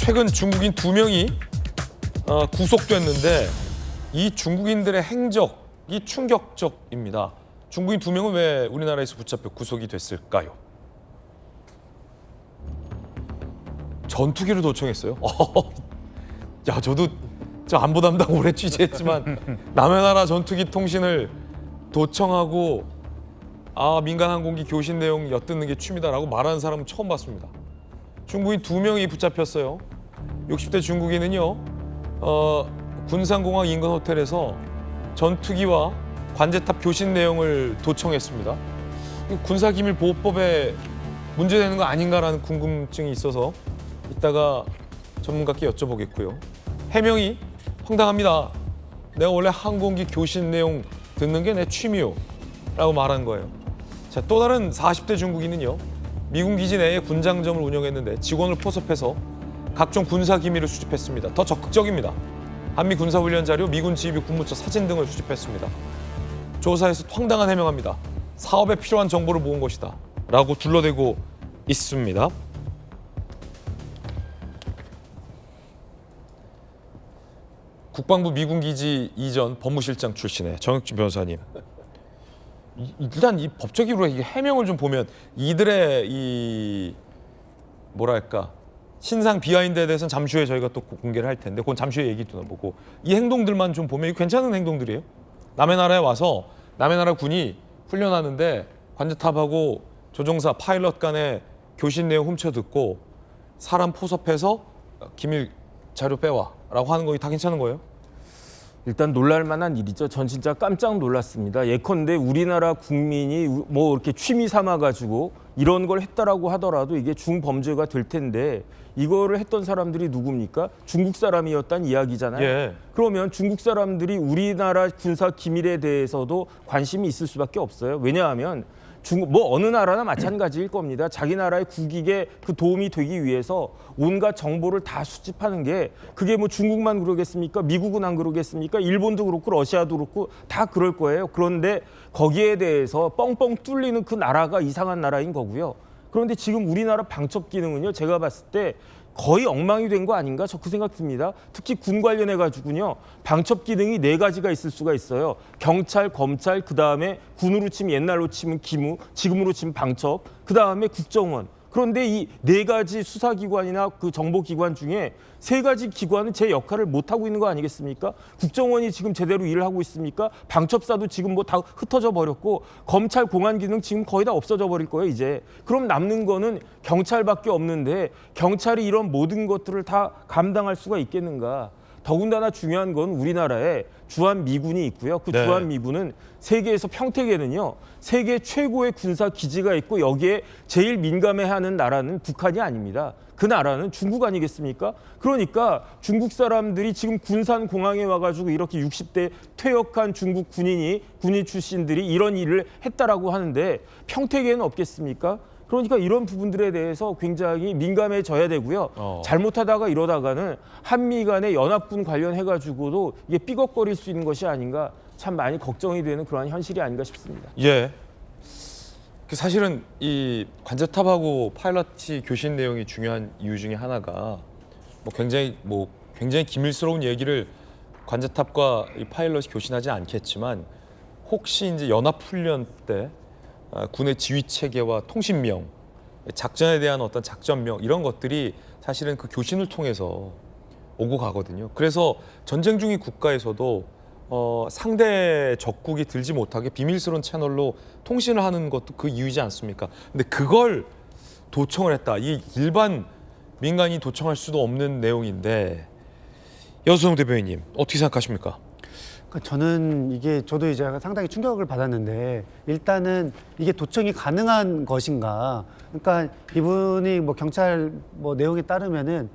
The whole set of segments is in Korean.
최근 중국인 2명이 구속됐는데 이 중국인들의 행적이 충격적입니다. 중국인 2명은 왜 우리나라에서 붙잡혀 구속이 됐을까요? 전투기를 도청했어요. 야, 저도 저 안보 담당 오래 취재했지만 남의 나라 전투기 통신을 도청하고 민간 항공기 교신 내용 엿듣는 게 취미다라고 말하는 사람은 처음 봤습니다. 중국인 2명이 붙잡혔어요. 60대 중국인은요, 군산공항 인근 호텔에서 전투기와 관제탑 교신 내용을 도청했습니다. 군사기밀보호법에 문제되는 거 아닌가라는 궁금증이 있어서 이따가 전문가께 여쭤보겠고요. 해명이 황당합니다. 내가 원래 항공기 교신 내용 듣는 게 내 취미요 라고 말한 거예요. 자, 또 다른 40대 중국인은요, 미군 기지 내에 군장점을 운영했는데 직원을 포섭해서 각종 군사 기밀을 수집했습니다. 더 적극적입니다. 한미 군사훈련 자료, 미군 지휘부 군무처 사진 등을 수집했습니다. 조사에서 황당한 해명합니다. 사업에 필요한 정보를 모은 것이다 라고 둘러대고 있습니다. 국방부 미군 기지 이전 법무실장 출신의 정혁진 변호사님. 일단 이 법적으로 이 해명을 좀 보면 이들의 이 뭐랄까 신상 비하인드에 대해서는 잠시 후에 저희가 또 공개를 할 텐데 그건 잠시 후에 얘기 나눠보고 이 행동들만 좀 보면 괜찮은 행동들이에요. 남의 나라에 와서 남의 나라 군이 훈련하는데 관제탑하고 조종사 파일럿 간의 교신 내용 훔쳐듣고 사람 포섭해서 기밀 자료 빼와라고 하는 거 다 괜찮은 거예요? 일단 놀랄 만한 일이죠. 전 진짜 깜짝 놀랐습니다. 예컨대 우리나라 국민이 뭐 이렇게 취미 삼아 가지고 이런 걸 했다라고 하더라도 이게 중범죄가 될 텐데 이거를 했던 사람들이 누굽니까? 중국 사람이었단 이야기잖아요. 예. 그러면 중국 사람들이 우리나라 군사 기밀에 대해서도 관심이 있을 수밖에 없어요. 왜냐하면 뭐 어느 나라나 마찬가지일 겁니다. 자기 나라의 국익에 그 도움이 되기 위해서 온갖 정보를 다 수집하는 게 그게 뭐 중국만 그러겠습니까? 미국은 안 그러겠습니까? 일본도 그렇고 러시아도 그렇고 다 그럴 거예요. 그런데 거기에 대해서 뻥뻥 뚫리는 그 나라가 이상한 나라인 거고요. 그런데 지금 우리나라 방첩 기능은요, 제가 봤을 때 거의 엉망이 된 거 아닌가? 저 그 생각 듭니다. 특히 군 관련해 가지고는요, 방첩 기능이 4가지가 있을 수가 있어요. 경찰, 검찰, 그 다음에 군으로 치면 옛날로 치면 기무, 지금으로 치면 방첩, 그 다음에 국정원. 그런데 이 4가지 수사기관이나 그 정보기관 중에 3가지 기관은 제 역할을 못하고 있는 거 아니겠습니까? 국정원이 지금 제대로 일을 하고 있습니까? 방첩사도 지금 뭐 다 흩어져 버렸고 검찰 공안 기능 지금 거의 다 없어져 버릴 거예요, 이제. 그럼 남는 거는 경찰밖에 없는데 경찰이 이런 모든 것들을 다 감당할 수가 있겠는가? 더군다나 중요한 건 우리나라에 주한미군이 있고요. 그 네. 주한미군은 세계에서 평택에는요, 세계 최고의 군사 기지가 있고 여기에 제일 민감해하는 나라는 북한이 아닙니다. 그 나라는 중국 아니겠습니까? 그러니까 중국 사람들이 지금 군산공항에 와가지고 이렇게 60대 퇴역한 중국 군인 출신들이 이런 일을 했다라고 하는데 평택에는 없겠습니까? 그러니까 이런 부분들에 대해서 굉장히 민감해져야 되고요. 잘못하다가 이러다가는 한미 간의 연합군 관련해가지고도 이게 삐걱거릴 수 있는 것이 아닌가 참 많이 걱정이 되는 그러한 현실이 아닌가 싶습니다. 예. 사실은 이 관제탑하고 파일럿이 교신 내용이 중요한 이유 중에 하나가 굉장히 기밀스러운 얘기를 관제탑과 이 파일럿이 교신하지 않겠지만 혹시 이제 연합훈련 때 군의 지휘 체계와 통신명, 작전에 대한 어떤 작전명 이런 것들이 사실은 그 교신을 통해서 오고 가거든요. 그래서 전쟁 중인 국가에서도 상대 적국이 들지 못하게 비밀스러운 채널로 통신을 하는 것도 그 이유이지 않습니까? 근데 그걸 도청을 했다. 이 일반 민간이 도청할 수도 없는 내용인데 여수정 대변인님 어떻게 생각하십니까? 저는 저도 이제 상당히 충격을 받았는데 일단은 이게 도청이 가능한 것인가? 그러니까 이분이 뭐 경찰 내용에 따르면은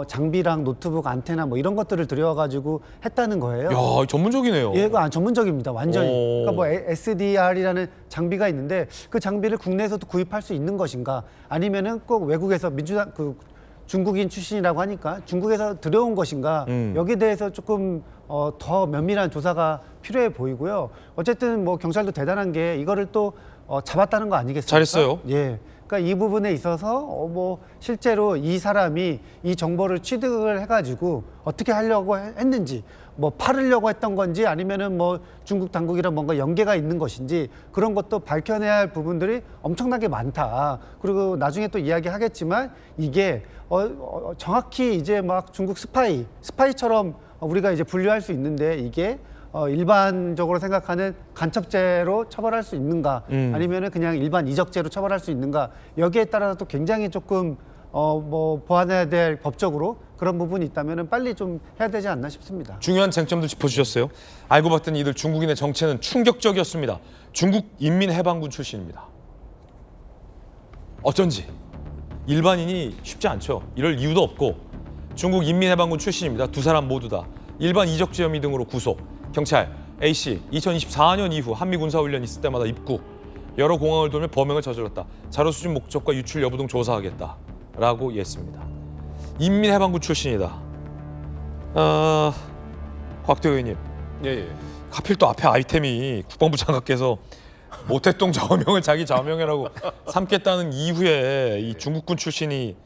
장비랑 노트북, 안테나 이런 것들을 들여가지고 했다는 거예요. 야, 전문적이네요. 예, 전문적입니다. 완전히. 오. 그러니까 SDR이라는 장비가 있는데 그 장비를 국내에서도 구입할 수 있는 것인가? 아니면은 꼭 외국에서 민주당 중국인 출신이라고 하니까 중국에서 들여온 것인가? 여기에 대해서 조금 더 면밀한 조사가 필요해 보이고요. 어쨌든 경찰도 대단한 게 이거를 또 잡았다는 거 아니겠습니까? 잘했어요. 예. 그러니까 이 부분에 있어서 뭐 실제로 이 사람이 이 정보를 취득을 해가지고 어떻게 하려고 했는지, 뭐 팔으려고 했던 건지 아니면은 뭐 중국 당국이랑 뭔가 연계가 있는 것인지 그런 것도 밝혀내야 할 부분들이 엄청나게 많다. 그리고 나중에 또 이야기하겠지만 이게 정확히 이제 막 중국 스파이처럼 우리가 이제 분류할 수 있는데 이게 일반적으로 생각하는 간첩죄로 처벌할 수 있는가 아니면은 그냥 일반 이적죄로 처벌할 수 있는가 여기에 따라서 또 굉장히 조금 뭐 보완해야 될 법적으로 그런 부분이 있다면은 빨리 좀 해야 되지 않나 싶습니다. 중요한 쟁점도 짚어주셨어요. 알고 봤더니 이들 중국인의 정체는 충격적이었습니다. 중국 인민해방군 출신입니다. 어쩐지 일반인이 쉽지 않죠. 이럴 이유도 없고 중국 인민해방군 출신입니다. 두 사람 모두 다 일반 이적죄 혐의 등으로 구속. 경찰 A씨 2024년 이후 한미 군사훈련 있을 때마다 입국. 여러 공항을 돌며 범행을 저질렀다. 자료 수집 목적과 유출 여부 등 조사하겠다. 라고 했습니다. 인민해방군 출신이다. 곽대 의원님. 예. 하필 또 앞에 아이템이 국방부 장관께서 모택동 좌우명을 자기 좌우명이라고 삼겠다는 이후에 이 중국군 출신이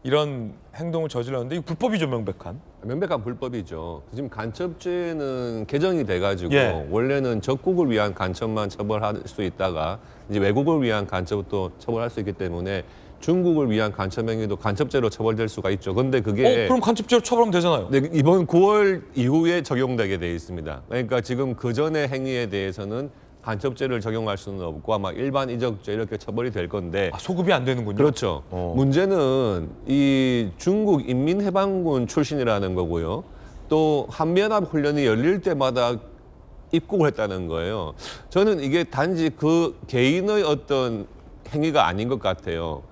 이런 행동을 저질렀는데 이거 불법이죠, 명백한. 명백한 불법이죠. 지금 간첩죄는 개정이 돼가지고 예. 원래는 적국을 위한 간첩만 처벌할 수 있다가 이제 외국을 위한 간첩도 처벌할 수 있기 때문에 중국을 위한 간첩 행위도 간첩죄로 처벌될 수가 있죠. 근데 그게 그럼 간첩죄로 처벌하면 되잖아요. 네, 이번 9월 이후에 적용되게 돼 있습니다. 그러니까 지금 그 전의 행위에 대해서는 간첩죄를 적용할 수는 없고 아마 일반 이적죄 이렇게 처벌이 될 건데 소급이 안 되는군요. 그렇죠. 문제는 이 중국 인민해방군 출신이라는 거고요. 또 한미연합 훈련이 열릴 때마다 입국을 했다는 거예요. 저는 이게 단지 그 개인의 어떤 행위가 아닌 것 같아요.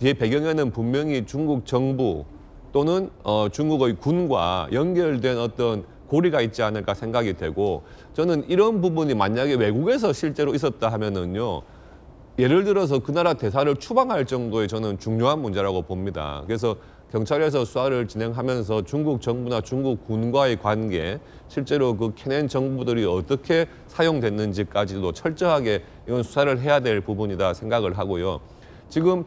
뒤에 배경에는 분명히 중국 정부 또는 중국의 군과 연결된 어떤 고리가 있지 않을까 생각이 되고 저는 이런 부분이 만약에 외국에서 실제로 있었다 하면은요. 예를 들어서 그 나라 대사를 추방할 정도의 저는 중요한 문제라고 봅니다. 그래서 경찰에서 수사를 진행하면서 중국 정부나 중국 군과의 관계, 실제로 그 캐낸 정보들이 어떻게 사용됐는지까지도 철저하게 이건 수사를 해야 될 부분이다 생각을 하고요. 지금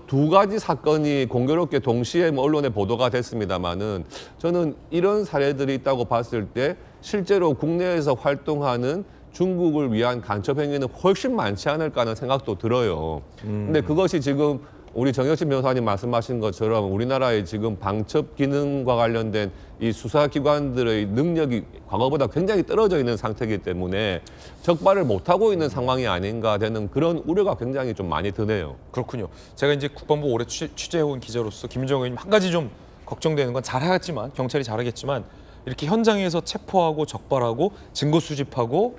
두 가지 사건이 공교롭게 동시에 언론에 보도가 됐습니다마는 저는 이런 사례들이 있다고 봤을 때 실제로 국내에서 활동하는 중국을 위한 간첩 행위는 훨씬 많지 않을까 하는 생각도 들어요. 근데 그것이 지금 우리 정혁신 변호사님 말씀하신 것처럼 우리나라의 지금 방첩 기능과 관련된 이 수사기관들의 능력이 과거보다 굉장히 떨어져 있는 상태이기 때문에 적발을 못하고 있는 상황이 아닌가 되는 그런 우려가 굉장히 좀 많이 드네요. 그렇군요. 제가 이제 국방부 오래 취재해온 기자로서 김민정 의원님 한 가지 좀 걱정되는 건 잘하겠지만 경찰이 잘하겠지만 이렇게 현장에서 체포하고 적발하고 증거 수집하고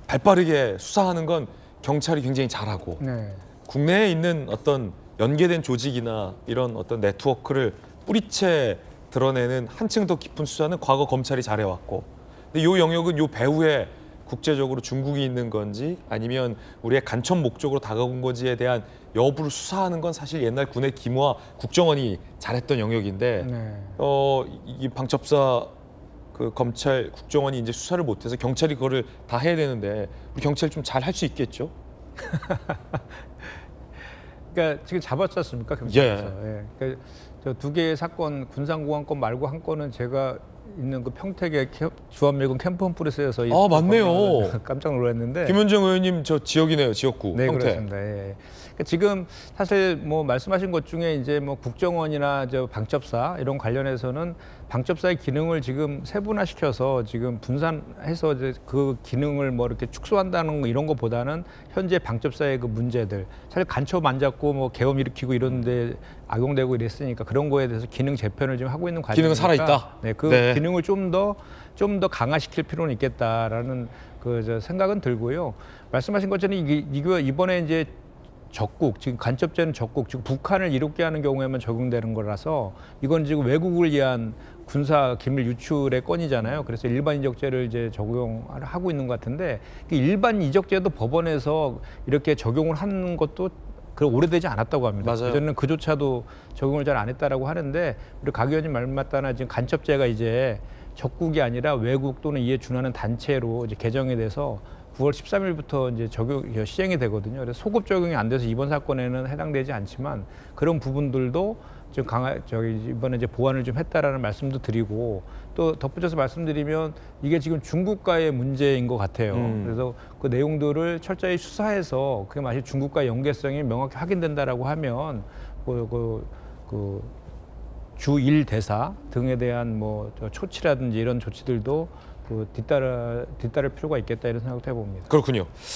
발빠르게 수사하는 건 경찰이 굉장히 잘하고 네. 국내에 있는 어떤 연계된 조직이나 이런 어떤 네트워크를 뿌리채 드러내는 한층 더 깊은 수사는 과거 검찰이 잘해왔고 근데 이 영역은 이 배후에 국제적으로 중국이 있는 건지 아니면 우리의 간첩 목적으로 다가온 건지에 대한 여부를 수사하는 건 사실 옛날 군의 기무와 국정원이 잘했던 영역인데 네. 이 방첩사 그 검찰 국정원이 이제 수사를 못해서 경찰이 그거를 다 해야 되는데 우리 경찰이 좀 잘 할 수 있겠죠? 그러니까 지금 잡았지 않습니까? 경찰에서. 예. 예. 그러니까 저 두 개의 사건, 군산공항건 말고 한 건은 제가 있는 그 평택의 주한미군 캠프 프레스에서 맞네요. 깜짝 놀랐는데. 김현정 의원님 저 지역이네요, 지역구. 네, 평택. 그렇습니다. 예. 그러니까 지금 사실 뭐 말씀하신 것 중에 이제 뭐 국정원이나 저 방첩사 이런 관련해서는 방첩사의 기능을 지금 세분화시켜서 지금 분산해서 이제 그 기능을 뭐 이렇게 축소한다는 거 이런 것보다는 현재 방첩사의 그 문제들 사실 간첩 안 잡고 뭐 계엄 일으키고 이런데 악용되고 이랬으니까 그런 거에 대해서 기능 재편을 지금 하고 있는 과정이니까 기능은 살아있다? 네, 그 네. 기능을 좀 더 강화시킬 필요는 있겠다라는 그 생각은 들고요. 말씀하신 것처럼 이번에 이제 적국, 지금 간첩죄는 적국, 지금 북한을 이롭게 하는 경우에만 적용되는 거라서 이건 지금 외국을 위한 군사 기밀 유출의 건이잖아요. 그래서 일반 이적죄를 이제 적용하고 있는 것 같은데 일반 이적죄도 법원에서 이렇게 적용을 하는 것도 오래되지 않았다고 합니다. 맞아요. 저는 그조차도 적용을 잘 안 했다라고 하는데 우리 각 의원님 말 맞다나 지금 간첩죄가 이제 적국이 아니라 외국 또는 이에 준하는 단체로 이제 개정이 돼서 9월 13일부터 이제 시행이 되거든요. 그래서 소급 적용이 안 돼서 이번 사건에는 해당되지 않지만 그런 부분들도 좀 이번에 이제 보완을 좀 했다라는 말씀도 드리고 또 덧붙여서 말씀드리면 이게 지금 중국과의 문제인 것 같아요. 그래서 그 내용들을 철저히 수사해서 그게 마치 중국과의 연계성이 명확히 확인된다라고 하면 주 1대사 등에 대한 뭐 조치라든지 이런 조치들도 뒤따를 필요가 있겠다 이런 생각도 해봅니다. 그렇군요.